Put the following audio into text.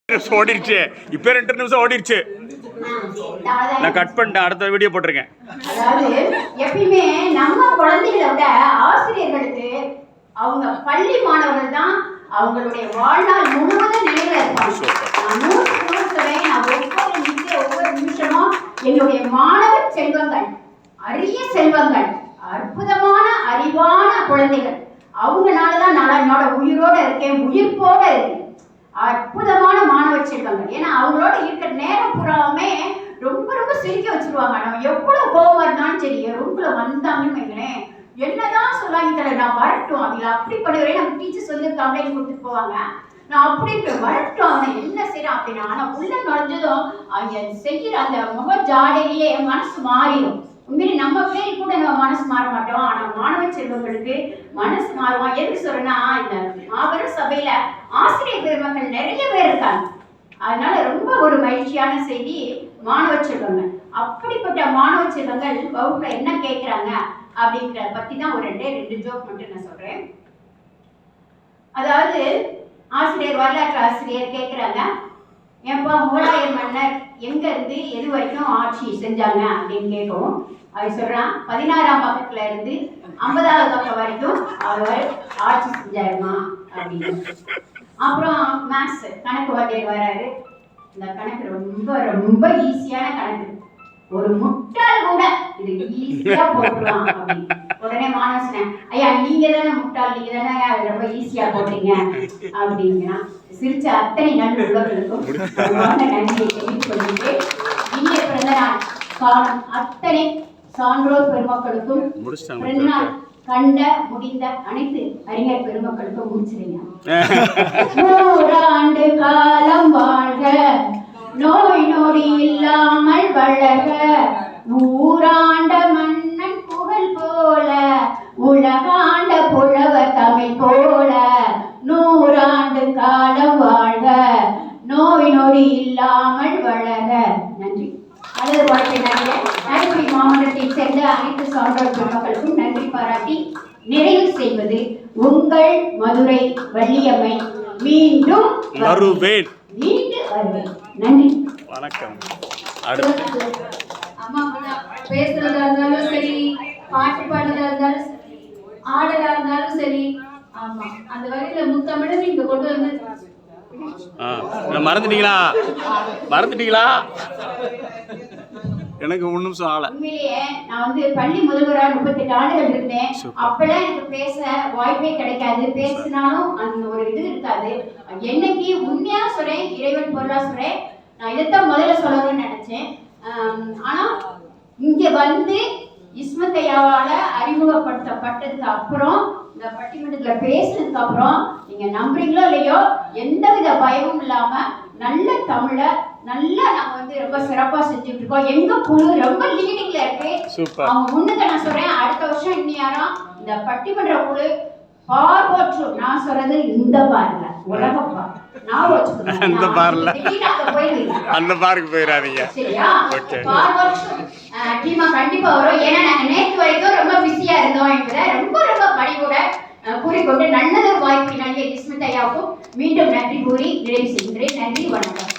ஓடிடுச்சு. இப்போ 2 நிமிஷம் ஓடிடுச்சு. நான் கட் பண்ணிட்டேன். அடுத்த வீடியோ போட்டிருக்கேன். அதாவது எப்பயுமே நம்ம குழந்தைகளை விட ஆசிரியர்களுக்கு அவங்க பள்ளி மாணவர்கள் தான் அவங்களுடைய வாழ்நாள் முழுவதும் நினைவில் இருப்பாங்க. ஒவ்வொரு நிமிஷமும் என்னுடைய மாணவ செல்வங்கள், அரிய செல்வங்கள், அற்புதமான அறிவான குழந்தைகள், அவங்கனாலதான் நான் என்னோட உயிரோட இருக்கேன், உயிர்ப்போட இருக்கேன். அற்புதமான மாணவ செல்வங்கள். ஏன்னா அவங்களோட இருக்கிற நேரம் புறாமே ரொம்ப ரொம்ப சிரிக்க வச்சிருவாங்க. நம்ம எவ்வளவு கோபம் இருந்தாலும் சரி, ரூம்ல வந்தாங்கன்னு வைங்களேன், என்னதான் சொல்லாங்க தெரியல, நான் வரட்டும், அவங்கள அப்படி பண்ணுவேன். நம்ம டீச்சர் சொல்லி கம்ப்ளைண்ட் கொடுத்துட்டு போவாங்க, நான் அப்படி வரட்டும், அவனை என்ன செய்யறான் அப்படின்னா, ஆனா உள்ள நுழைஞ்சதும் அவங்க செய்யற அந்த முக ஜாடையிலேயே மனசு மாறிடும். உண்மையிலே நம்ம பிள்ளைகள் கூட நம்ம மனசு மாற மாட்டோம், ஆனா மாணவ செல்வங்களுக்கு மனசு மாறுவான். எதுக்கு சொல்றேன்னா, இந்த மாபெரும் சபையில ஆசிரியர் பெருமக்கள் நிறைய பேர் இருக்காங்க. அதனால ரொம்ப ஒரு மகிழ்ச்சியான செய்தி மாணவ செல்வங்கள். அப்படிப்பட்ட மாணவ செல்வங்கள் வகுப்புல என்ன கேட்கிறாங்க அப்படிங்கிறத பத்தி தான் ஒரு 2 ஜோக் மட்டும் நான் சொல்றேன். அதாவது ஆசிரியர், வரலாற்று ஆசிரியர் கேட்கிறாங்க, ஏன்பா முகலாயர் மன்னர் எங்க இருந்து எது வரைக்கும் ஆட்சி செஞ்சாங்க அப்படின்னு கேட்கவும், அது சொல்றான் 16ஆம் பக்கத்துல இருந்து 50ஆவது பக்கம் வரைக்கும் அவர் ஆட்சி செஞ்சாருமா அப்படின்னு. அப்புறம் மேத்ஸ் கணக்கு வாத்தியார் வராரு. இந்த கணக்கு ரொம்ப ரொம்ப ஈஸியான கணக்கு, ஒரு முட்டாள் கூட இது ஈஸியா போட்டுலாம் அப்படின்னு. உடனே மாணவன் சொன்னேன், ஐயா நீங்க தானே முட்டாள், நீங்க தானே அது ரொம்ப ஈஸியா போட்டீங்க அப்படிங்கிறான். சிரிச்ச அத்தனை நல்ல உள்ளவர்களுக்கும் நன்றியை தெரிவித்துக் கொள்கிட்டு, இந்திய பிறந்த நாள் காணும் அத்தனை சான்றோர் பெருமக்களுக்கும், பிறந்த நாள் கண்ட முடிந்த அனைத்து அறிஞர் பெருமக்களுக்கும் முடிச்சிருங்க. 100 ஆண்டு காலம் வாழ்க, நோய் நொடி இல்லாமல் வளர்க, 100 ஆண்ட மன்னன் புகழ் போல, உலகாண்ட புலவர் தமிழ் போல, 100 ஆண்டு காலம் வாழ்க, நோய் நொடி இல்லாமல் வளர்க. நன்றி. அடுத்த வாழ்க்கை நாயக்குடி மாவட்டத்தைச் சேர்ந்த அனைத்து சான்றோர் பெருமக்களுக்கும் நன்றி பாராட்டி நிறைவு செய்வது உங்கள் மதுரை வள்ளியம்மை. மீண்டும் வருவேன். நன்றி, வணக்கம். அம்மா பேசுறதா இருந்தாலும் சரி, பாட்டு பாடுறதா இருந்தாலும் சரி, ஆடலா இருந்தாலும் சரி, ஆமா அந்த வகையில முத்தமிழ் நீங்க கொண்டு வந்து மறந்துட்டீங்களா? எனக்கு 1 நிமிஷம் ஆகல. உண்மையிலேயே நான் வந்து பள்ளி முதல்வராக 38 ஆண்டுகள் இருந்தேன். அப்பெல்லாம் எனக்கு பேச வாய்ப்பே கிடைக்காது. பேசினாலும் அந்த ஒரு இது இருக்காது. என்னைக்கு உண்மையா சொல்றேன், இறைவன் பொருளா சொல்றேன், நான் இதைத்தான் முதல்ல சொல்லணும்னு நினைச்சேன். ஆனா இங்க வந்து இஸ்மத் ஐயாவால அறிமுகப்படுத்தப்பட்டதுக்கு அப்புறம், இந்த பட்டிமன்றத்துல பேசினதுக்கு அப்புறம், நீங்க நம்புறீங்களோ இல்லையோ, எந்தவித பயமும் இல்லாம நல்ல தமிழ நல்லா நாங்க வந்து ரொம்ப சிறப்பா செஞ்சுட்டு இருக்கோம். எங்க குழு ரொம்ப லீடிங்ல இருக்கு. அவங்க முன்னுக்கு நான் சொல்றேன், அடுத்த வருஷம் இன்னும் இந்த பட்டிமன்ற குழு பார்வோற்று, நான் சொல்றது இந்த பாருங்க, உலகம் பாரு, நான் வச்சுக்கணும் அந்த பார்ல அந்த பாருக்கு போயிடாதீங்க. சரியா? பார்வோற்று டீமா கண்டிப்பா வரும். ஏன்னா நாங்க நேற்று வரைக்கும் ரொம்ப பிஸியா இருந்தோம் என்பதை ரொம்ப ரொம்ப பணிவோட கூறிக்கொண்டு, நல்லது வாய்ப்பு நல்கிய இஸ்மத் ஐயாவுக்கும் மீண்டும் நன்றி கூறி நிறைவு செய்கிறேன். நன்றி, வணக்கம்.